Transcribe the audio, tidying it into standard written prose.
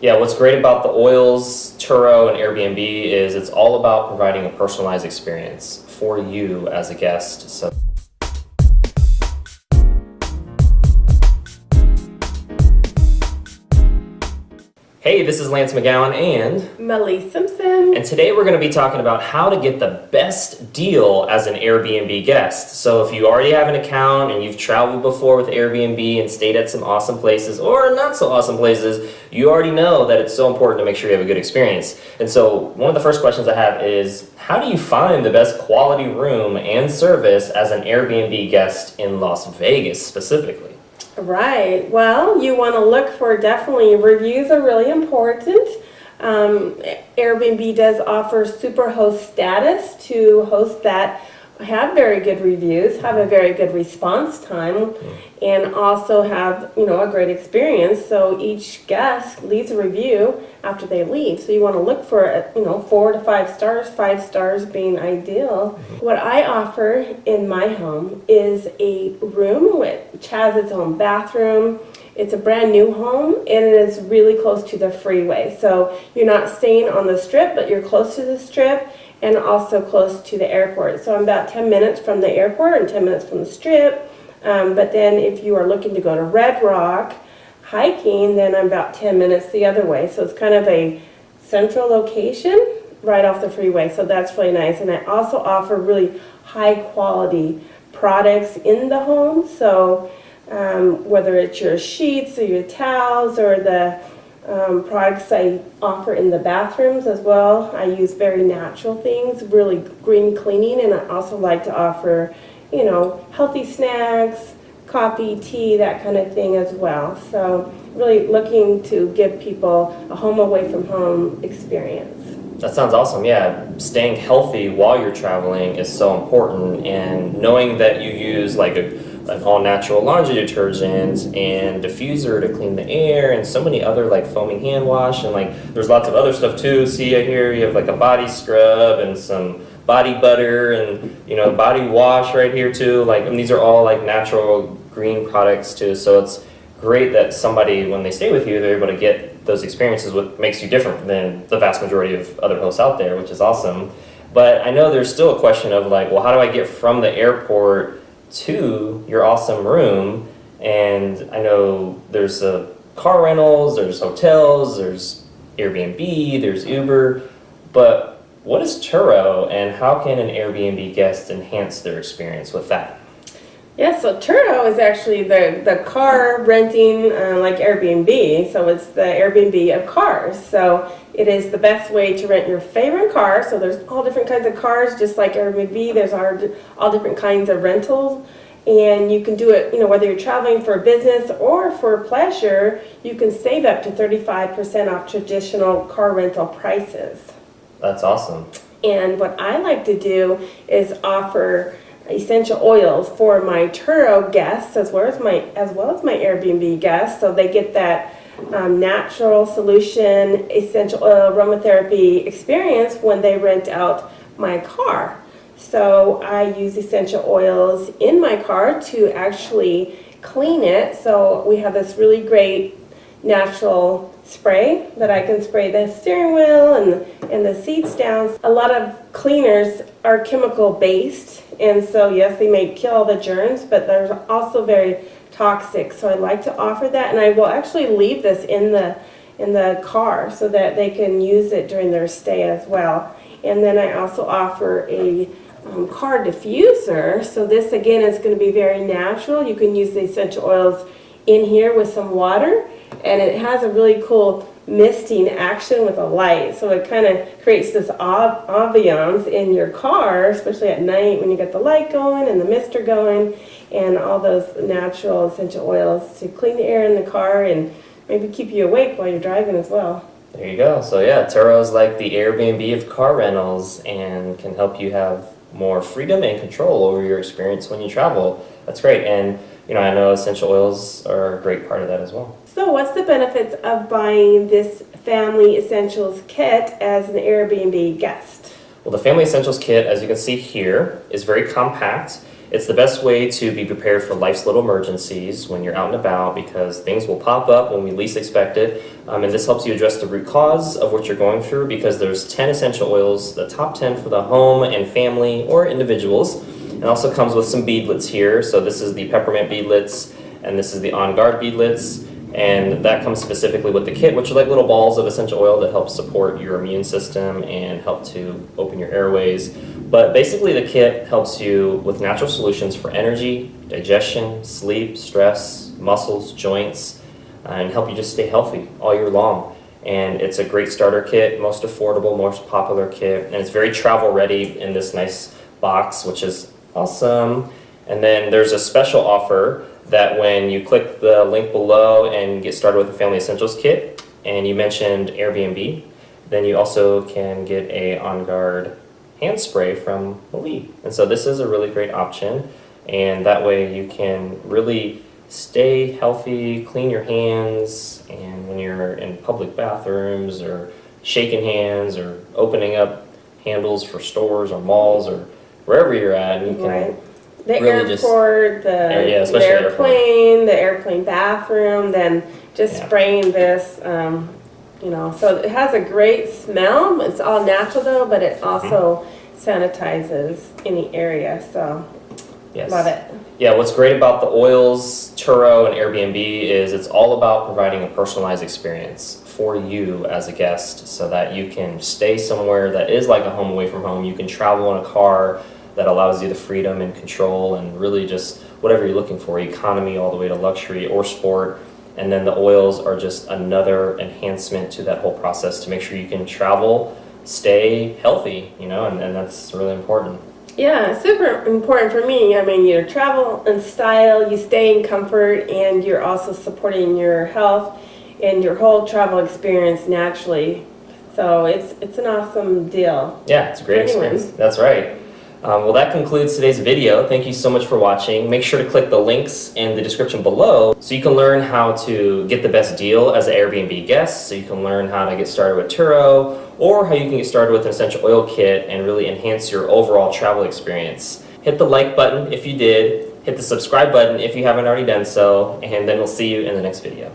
Yeah, what's great about the oils, Turo, and Airbnb is it's all about providing a personalized experience for you as a guest. So hey, this is Lance McGowan and Melly Simpson. And today we're going to be talking about how to get the best deal as an Airbnb guest. So if you already have an account and you've traveled before with Airbnb and stayed at some awesome places or not so awesome places, you already know that it's so important to make sure you have a good experience. And so one of the first questions I have is, how do you find the best quality room and service as an Airbnb guest in Las Vegas specifically? Right. Well, you want to look for definitely reviews are really important. Airbnb does offer superhost status to hosts that have very good reviews, have a very good response time, and also have, a great experience. So each guest leaves a review after they leave. So you want to look for, 4 to 5 stars, 5 stars being ideal. What I offer in my home is a room which has its own bathroom. It's a brand new home and it is really close to the freeway. So you're not staying on the strip, but you're close to the strip and also close to the airport. So I'm about 10 minutes from the airport and 10 minutes from the strip. But then if you are looking to go to Red Rock hiking, then I'm about 10 minutes the other way. So it's kind of a central location right off the freeway. So that's really nice. And I also offer really high quality products in the home. So whether it's your sheets or your towels or the products I offer in the bathrooms as well. I use very natural things, really green cleaning, and I also like to offer, healthy snacks, coffee, tea, that kind of thing as well. So really looking to give people a home away from home experience. That sounds awesome. Yeah, staying healthy while you're traveling is so important, and knowing that you use like an all-natural laundry detergent and diffuser to clean the air and so many other like foaming hand wash, and like there's lots of other stuff too. See here you have like a body scrub and some body butter and body wash right here too. And these are all like natural green products too. So it's great that somebody, when they stay with you, they're able to get those experiences, what makes you different than the vast majority of other hosts out there, which is awesome. But I know there's still a question of like, well, how do I get from the airport to your awesome room? And I know there's car rentals, there's hotels, there's Airbnb, there's Uber, but what is Turo and how can an Airbnb guest enhance their experience with that? Yeah, so Turo is actually the car renting like Airbnb. So it's the Airbnb of cars. So it is the best way to rent your favorite car. So there's all different kinds of cars, just like Airbnb. There's all different kinds of rentals. And you can do it, whether you're traveling for business or for pleasure, you can save up to 35% off traditional car rental prices. That's awesome. And what I like to do is offer essential oils for my Turo guests as well as my Airbnb guests, so they get that natural solution essential oil aromatherapy experience when they rent out my car. So I use essential oils in my car to actually clean it. So we have this really great natural spray that I can spray the steering wheel and the seats down. A lot of cleaners are chemical based, and so yes, they may kill all the germs, but they're also very toxic. So I like to offer that, and I will actually leave this in the car so that they can use it during their stay as well. And then I also offer a car diffuser. So this again is going to be very natural. You can use the essential oils in here with some water, and it has a really cool misting action with a light. So it kind of creates this ambiance in your car, especially at night when you get the light going and the mister going and all those natural essential oils to clean the air in the car and maybe keep you awake while you're driving as well. There you go. So yeah, Turo is like the Airbnb of car rentals and can help you have more freedom and control over your experience when you travel. That's great. And I know essential oils are a great part of that as well. So what's the benefits of buying this Family Essentials kit as an Airbnb guest? Well, the Family Essentials kit, as you can see here, is very compact. It's the best way to be prepared for life's little emergencies when you're out and about, because things will pop up when we least expect it. And this helps you address the root cause of what you're going through, because there's 10 essential oils, the top 10 for the home and family or individuals. It also comes with some beadlets here. So this is the peppermint beadlets, and this is the On Guard beadlets. And that comes specifically with the kit, which are like little balls of essential oil that help support your immune system and help to open your airways. But basically the kit helps you with natural solutions for energy, digestion, sleep, stress, muscles, joints, and help you just stay healthy all year long. And it's a great starter kit, most affordable, most popular kit, and it's very travel ready in this nice box, which is awesome. And then there's a special offer that when you click the link below and get started with the Family Essentials Kit, and you mentioned Airbnb, then you also can get a On Guard hand spray from Elite. And so this is a really great option, and that way you can really stay healthy, clean your hands, and when you're in public bathrooms or shaking hands or opening up handles for stores or malls or wherever you're at, you can Right. The really airport, the especially the airplane, the airplane bathroom, then just Yeah. spraying this, so it has a great smell. It's all natural though, but it also sanitizes any area, so Yes. love it. Yeah, what's great about the oils, Turo, and Airbnb is it's all about providing a personalized experience for you as a guest, so that you can stay somewhere that is like a home away from home. You can travel in a car that allows you the freedom and control and really just whatever you're looking for, economy all the way to luxury or sport. And then the oils are just another enhancement to that whole process to make sure you can travel, stay healthy, and that's really important. Yeah, super important for me. I mean, you travel in style, you stay in comfort, and you're also supporting your health and your whole travel experience naturally. So it's an awesome deal. Yeah, it's a great For anyone. experience. That's right. Well, that concludes today's video. Thank you so much for watching. Make sure to click the links in the description below so you can learn how to get the best deal as an Airbnb guest, so you can learn how to get started with Turo, or how you can get started with an essential oil kit and really enhance your overall travel experience. Hit the like button if you did, hit the subscribe button if you haven't already done so, and then we'll see you in the next video.